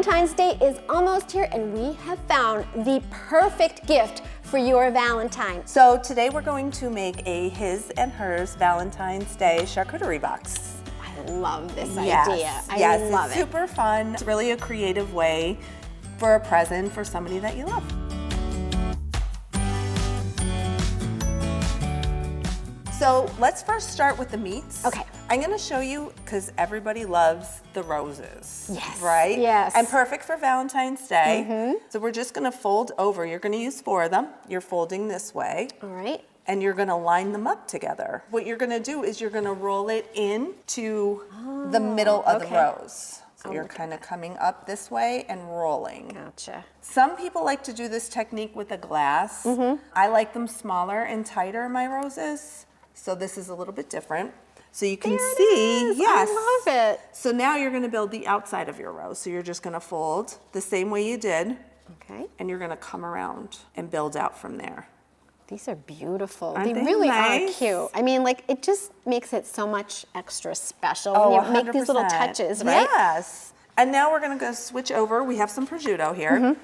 Valentine's Day is almost here and we have found the perfect gift for your Valentine. So today we're going to make a his and hers Valentine's Day charcuterie box. I love this Yes. idea. I love it's it. super fun. It's really a creative way for a present for somebody that you love. So let's first start with the meats. Okay. I'm gonna show you, because everybody loves the roses. Yes. Right? Yes. And perfect for Valentine's Day. So we're just gonna fold over. You're gonna use 4 of them. You're folding this way. All right. And you're gonna line them up together. What you're gonna do is you're gonna roll it into the middle of the rose. So you're kind of coming up this way and rolling. Gotcha. Some people like to do this technique with a glass. I like them smaller and tighter, my roses. So this is a little bit different. So you can see, yes. I love it. So now you're gonna build the outside of your rose. So you're just gonna fold the same way you did. Okay. And you're gonna come around and build out from there. These are beautiful. Aren't they really nice? are cute. I mean, like, it just makes it so much extra special Oh, when you make these little 100%. touches, right? Yes. And now we're gonna go switch over. We have some prosciutto here.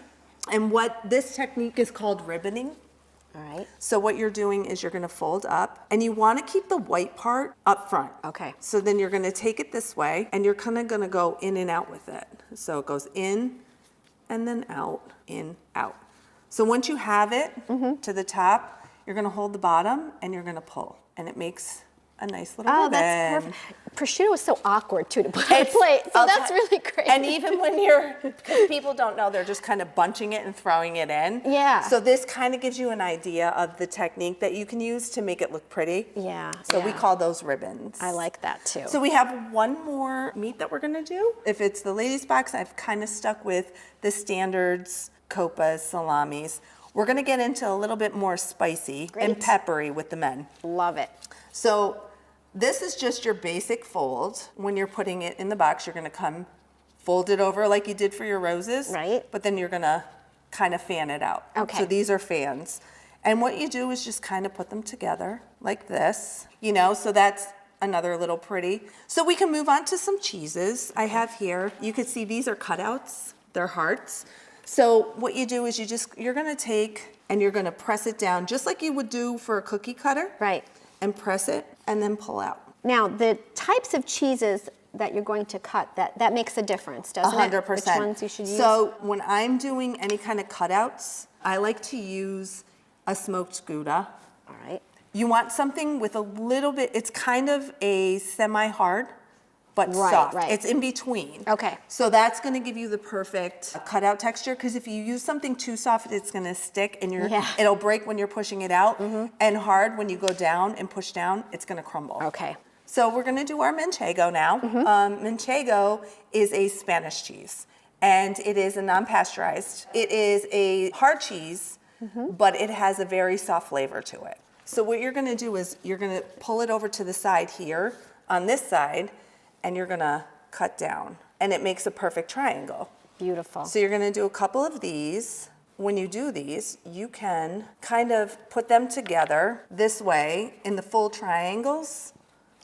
And what this technique is called ribboning. All right. So what you're doing is you're gonna fold up, and you wanna keep the white part up front. Okay. So then you're gonna take it this way, and you're kinda gonna go in and out with it. So it goes in, and then out, in, out. So once you have it to the top, you're gonna hold the bottom, and you're gonna pull, and it makes a nice little ribbon. That's perfect. Prosciutto is so awkward too to put on a plate, so that's really great. And even when because people don't know, they're just kind of bunching it and throwing it in. Yeah. So this kind of gives you an idea of the technique that you can use to make it look pretty. Yeah. So we call those ribbons. I like that too. So we have one more meat that we're gonna do. If it's the ladies box, I've kind of stuck with the standards, copas, salamis. We're gonna get into a little bit more spicy and peppery with the men. Love it. So this is just your basic fold. When you're putting it in the box, you're gonna come fold it over like you did for your roses. Right. But then you're gonna kind of fan it out. Okay. So these are fans. And what you do is just kind of put them together like this, you know, so that's another little pretty. So we can move on to some cheeses I have here. You can see these are cutouts, they're hearts. So what you do is you're gonna take and you're gonna press it down just like you would do for a cookie cutter. Right. And press it and then pull out. Now, the types of cheeses that you're going to cut, that makes a difference, doesn't it? 100%. Which ones you should use? So when I'm doing any kind of cutouts, I like to use a smoked Gouda. All right. You want something with a little bit, it's kind of a semi-hard, but soft. Right. It's in between. Okay. So that's gonna give you the perfect cutout texture, because if you use something too soft, it's gonna stick and it'll break when you're pushing it out, and hard when you go down and push down, it's gonna crumble. Okay. So we're gonna do our manchego now. Manchego is a Spanish cheese, and it is a non-pasteurized. It is a hard cheese, but it has a very soft flavor to it. So what you're gonna do is you're gonna pull it over to the side here, on this side, and you're gonna cut down, and it makes a perfect triangle. Beautiful. So you're gonna do a couple of these. When you do these, you can kind of put them together this way in the full triangles.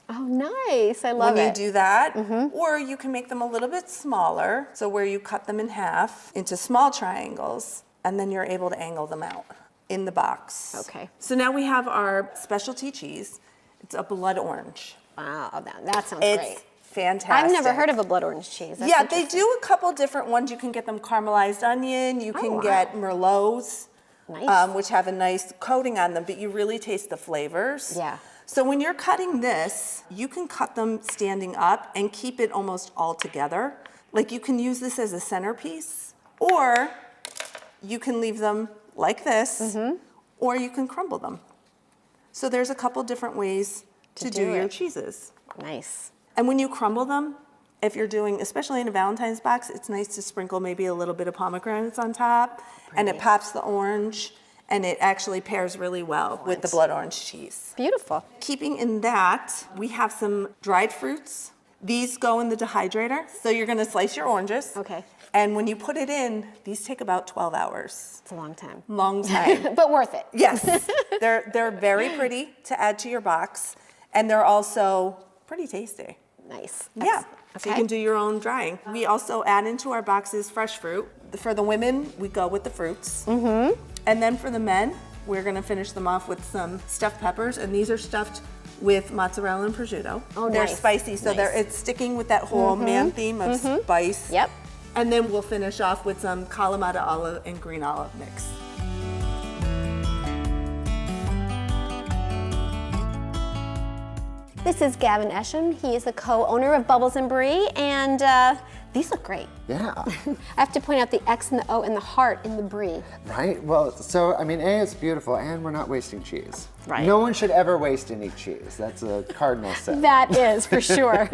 Oh, nice. I love When it. you do that, or you can make them a little bit smaller, so where you cut them in half into small triangles, and then you're able to angle them out in the box. Okay. So now we have our specialty cheese. It's a blood orange. Wow, that sounds It's great. fantastic. I've never heard of a blood orange cheese. That's Yeah, they interesting. do a couple different ones. You can get them caramelized onion. You can wow. get Merlots, Nice. which have a nice coating on them, but you really taste the flavors. Yeah. So when you're cutting this, you can cut them standing up and keep it almost all together. Like you can use this as a centerpiece, or you can leave them like this, or you can crumble them. So there's a couple different ways to do your cheeses. Nice. And when you crumble them, if you're doing, especially in a Valentine's box, it's nice to sprinkle maybe a little bit of pomegranates on top, and it pops the orange, and it actually pairs really well with the blood orange cheese. Beautiful. Keeping in that, we have some dried fruits. These go in the dehydrator, so you're gonna slice your oranges. Okay. And when you put it in, these take about 12 hours. It's a long time. Long time. But worth it. Yes, they're very pretty to add to your box, and they're also pretty tasty. Nice. Yeah. So you Okay. can do your own drying. We also add into our boxes fresh fruit. For the women, we go with the fruits. Mm-hmm. And then for the men, we're gonna finish them off with some stuffed peppers, and these are stuffed with mozzarella and prosciutto. Oh, they're nice. spicy, so Nice. it's sticking with that whole man theme of spice. Yep. And then we'll finish off with some Kalamata olive and green olive mix. This is Gavin Esham. He is the co-owner of Bubbles and Brie, and these look great. Yeah. I have to point out the X and the O and the heart in the Brie. Right? Well, so, I mean, A, it's beautiful, and we're not wasting cheese. Right. No one should ever waste any cheese. That's a cardinal sin. That is, for sure.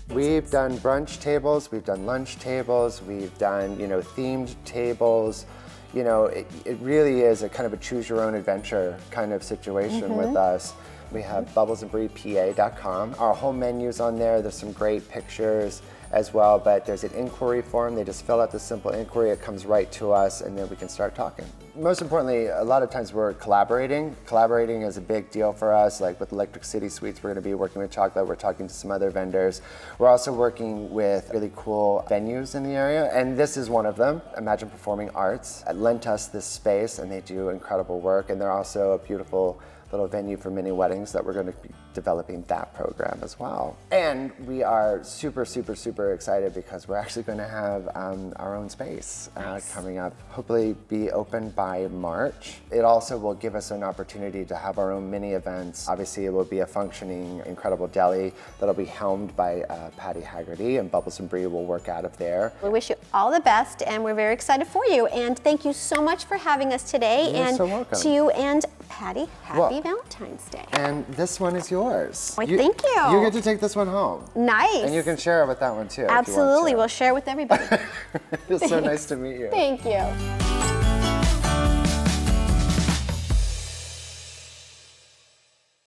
We've done brunch tables, we've done lunch tables, we've done, themed tables. It really is a kind of a choose your own adventure kind of situation with us. We have bubblesandbriepa.com. Our whole menu's on there. There's some great pictures as well, but there's an inquiry form. They just fill out the simple inquiry. It comes right to us, and then we can start talking. Most importantly, a lot of times we're collaborating. Collaborating is a big deal for us. Like with Electric City Sweets, we're going to be working with chocolate. We're talking to some other vendors. We're also working with really cool venues in the area, and this is one of them. Imagine Performing Arts lent us this space, and they do incredible work, and they're also a beautiful little venue for mini weddings that we're going to be developing that program as well. And we are super, super, super excited because we're actually going to have our own space coming up, hopefully be open by March. It also will give us an opportunity to have our own mini events. Obviously, it will be a functioning, incredible deli that'll be helmed by Patty Haggerty, and Bubbles and Brie will work out of there. We wish you all the best, and we're very excited for you. And thank you so much for having us today. You're and so welcome. to you and Patty, happy Well, Valentine's Day. And this one is yours. Why, thank you. You get to take this one home. Nice. And you can share it with that one too. Absolutely, If you we'll want share with everybody. to. It's so nice to meet you. Thank you.